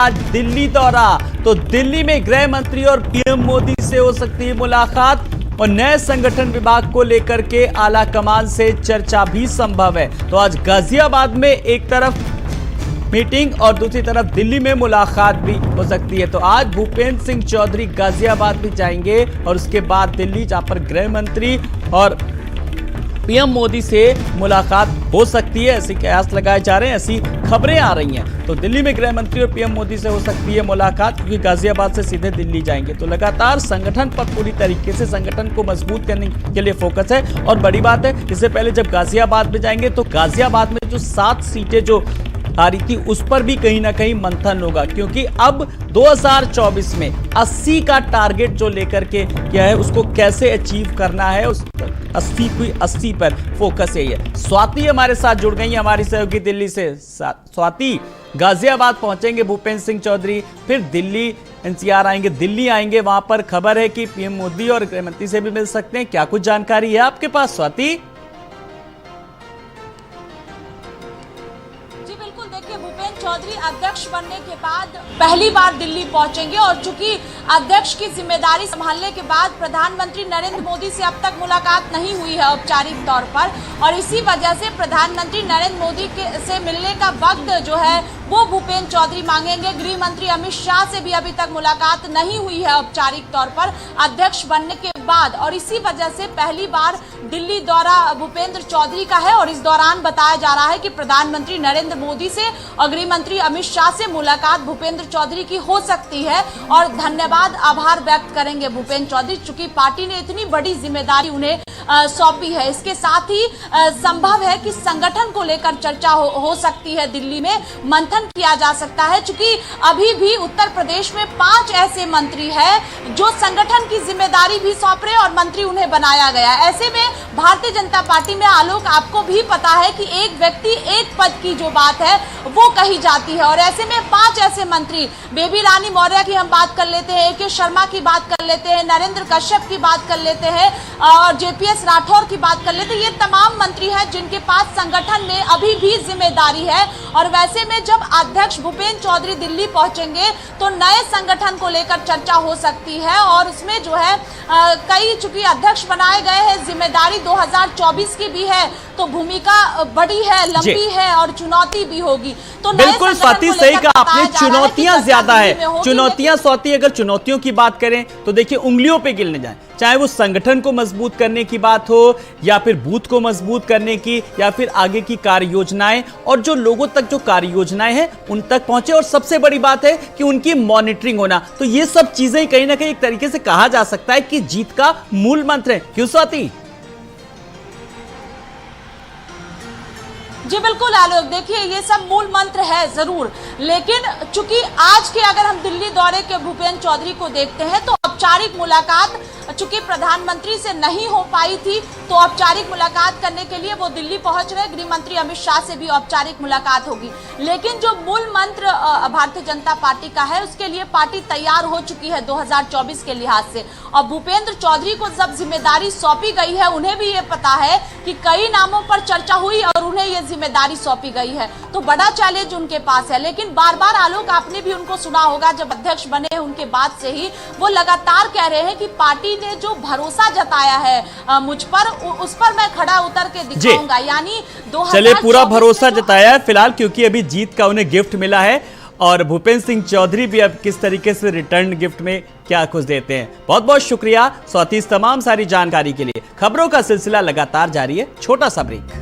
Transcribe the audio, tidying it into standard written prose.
आज दिल्ली दौरा, तो दिल्ली में गृह मंत्री और पीएम मोदी से हो सकती है मुलाकात और नए संगठन विभाग को लेकर के आला कमान से चर्चा भी संभव है। तो आज गाजियाबाद में एक तरफ मीटिंग और दूसरी तरफ दिल्ली में मुलाकात भी हो सकती है। तो आज भूपेंद्र सिंह चौधरी गाजियाबाद भी जाएंगे और उसके बाद दिल्ली, जहां पर गृह मंत्री और पीएम मोदी से मुलाकात हो सकती है, ऐसे कयास लगाए जा रहे हैं, ऐसी खबरें आ रही हैं। तो दिल्ली में गृह मंत्री और पीएम मोदी से हो सकती है मुलाकात, क्योंकि गाजियाबाद से सीधे दिल्ली जाएंगे। तो लगातार संगठन पर पूरी तरीके से संगठन को मजबूत करने के लिए फोकस है। और बड़ी बात है, इससे पहले जब गाजियाबाद में जाएंगे तो गाजियाबाद में जो 7 सीटें जो आ रही थी उस पर भी कहीं ना कहीं मंथन होगा, क्योंकि अब 2024 में 80 का टारगेट जो लेकर के क्या है उसको कैसे अचीव करना है, उस 80 पर फोकस है। स्वाति हमारे साथ जुड़ गई है, हमारी सहयोगी दिल्ली से। स्वाति, गाजियाबाद पहुंचेंगे भूपेंद्र सिंह चौधरी, फिर दिल्ली एनसीआर आएंगे, दिल्ली आएंगे, वहां पर खबर है कि पीएम मोदी और गृह मंत्री से भी मिल सकते हैं। क्या कुछ जानकारी है आपके पास स्वाति? भूपेंद्र चौधरी अध्यक्ष बनने के बाद पहली बार दिल्ली पहुंचेंगे और चूंकि अध्यक्ष की जिम्मेदारी संभालने के बाद प्रधानमंत्री नरेंद्र मोदी से अब तक मुलाकात नहीं हुई है औपचारिक तौर पर, और इसी वजह से प्रधानमंत्री नरेंद्र मोदी से मिलने का वक्त जो है वो भूपेंद्र चौधरी मांगेंगे। गृह मंत्री अमित शाह से भी अभी तक मुलाकात नहीं हुई है औपचारिक तौर पर अध्यक्ष बनने के बाद, और इसी वजह से पहली बार दिल्ली दौरा भूपेंद्र चौधरी का है। और इस दौरान बताया जा रहा है कि प्रधानमंत्री नरेंद्र मोदी से और गृह मंत्री अमित शाह से मुलाकात भूपेंद्र चौधरी की हो सकती है और धन्यवाद, आभार व्यक्त करेंगे भूपेंद्र चौधरी, चूंकि पार्टी ने इतनी बड़ी जिम्मेदारी उन्हें सौंपी है। इसके साथ ही संभव है कि संगठन को लेकर चर्चा हो सकती है, दिल्ली में मंथन किया जा सकता है, चूंकि अभी भी उत्तर प्रदेश में 5 ऐसे मंत्री हैं जो संगठन की जिम्मेदारी भी सौंप रहे और मंत्री उन्हें बनाया गया। ऐसे में भारतीय जनता पार्टी में, आलोक आपको भी पता है कि एक व्यक्ति एक पद की जो बात है वो कही जाती है, और ऐसे में 5 ऐसे मंत्री, बेबी रानी मौर्य की हम बात कर लेते हैं, AK शर्मा की बात कर लेते हैं, नरेंद्र कश्यप की बात कर लेते हैं और JPS राठौर की बात कर लेते हैं, ये तमाम मंत्री हैं जिनके पास संगठन में अभी भी जिम्मेदारी है। और वैसे में जब अध्यक्ष भूपेंद्र चौधरी दिल्ली पहुंचेंगे तो नए संगठन को लेकर चर्चा हो सकती है, और उसमें जो है कई, चूंकि अध्यक्ष बनाए गए हैं, जिम्मेदारी 2024 की भी है, तो भूमिका बड़ी है, लंबी है और चुनौती भी होगी। तो बिल्कुल स्वाति, सही कहा आपने, चुनौतियां ज्यादा है। चुनौतियां स्वाति, अगर चुनौतियों की बात करें तो देखिए उंगलियों पे गिनने जाएं, चाहे वो संगठन को मजबूत करने की बात हो या फिर बूथ को मजबूत करने की या फिर आगे की कार्य योजनाएं, और जो लोगों तक जो कार्य योजनाएं हैं उन तक पहुंचे, और सबसे बड़ी बात है कि उनकी मॉनिटरिंग होना। तो ये सब चीजें कहीं ना कहीं एक तरीके से कहा जा सकता है कि जीत का मूल मंत्र है। क्यों स्वाति? जी बिल्कुल आलोक, देखिए ये सब मूल मंत्र है जरूर, लेकिन चूंकि आज के अगर हम दिल्ली दौरे के भूपेंद्र चौधरी को देखते हैं तो औपचारिक मुलाकात चूंकि प्रधानमंत्री से नहीं हो पाई थी, तो औपचारिक मुलाकात करने के लिए वो दिल्ली पहुंच रहे। गृह मंत्री अमित शाह से भी औपचारिक मुलाकात होगी, लेकिन जो मूल मंत्र भारतीय जनता पार्टी का है उसके लिए पार्टी तैयार हो चुकी है 2024 के लिहाज से। और भूपेंद्र चौधरी को जब जिम्मेदारी सौंपी गई है, उन्हें भी ये पता है कि कई नामों पर चर्चा हुई और उन्हें ये जिम्मेदारी सौंपी गई है, तो बड़ा चैलेंज उनके पास है। लेकिन बार बार आलोक, आपने भी उनको सुना होगा, जब अध्यक्ष बने उनके बाद से ही वो लगातार कह रहे हैं कि पार्टी ने जो भरोसा जताया है मुझ पर, उस पर मैं खड़ा उतर के दिखाऊंगा। यानी चलिए, पूरा भरोसा जताया है फिलहाल, क्योंकि अभी जीत का उन्हें गिफ्ट मिला है, और भूपेंद्र सिंह चौधरी भी अब किस तरीके से रिटर्न गिफ्ट में क्या कुछ देते हैं। बहुत बहुत शुक्रिया स्वाति, इस तमाम सारी जानकारी के लिए। खबरों का सिलसिला लगातार जारी है, छोटा सा ब्रेक।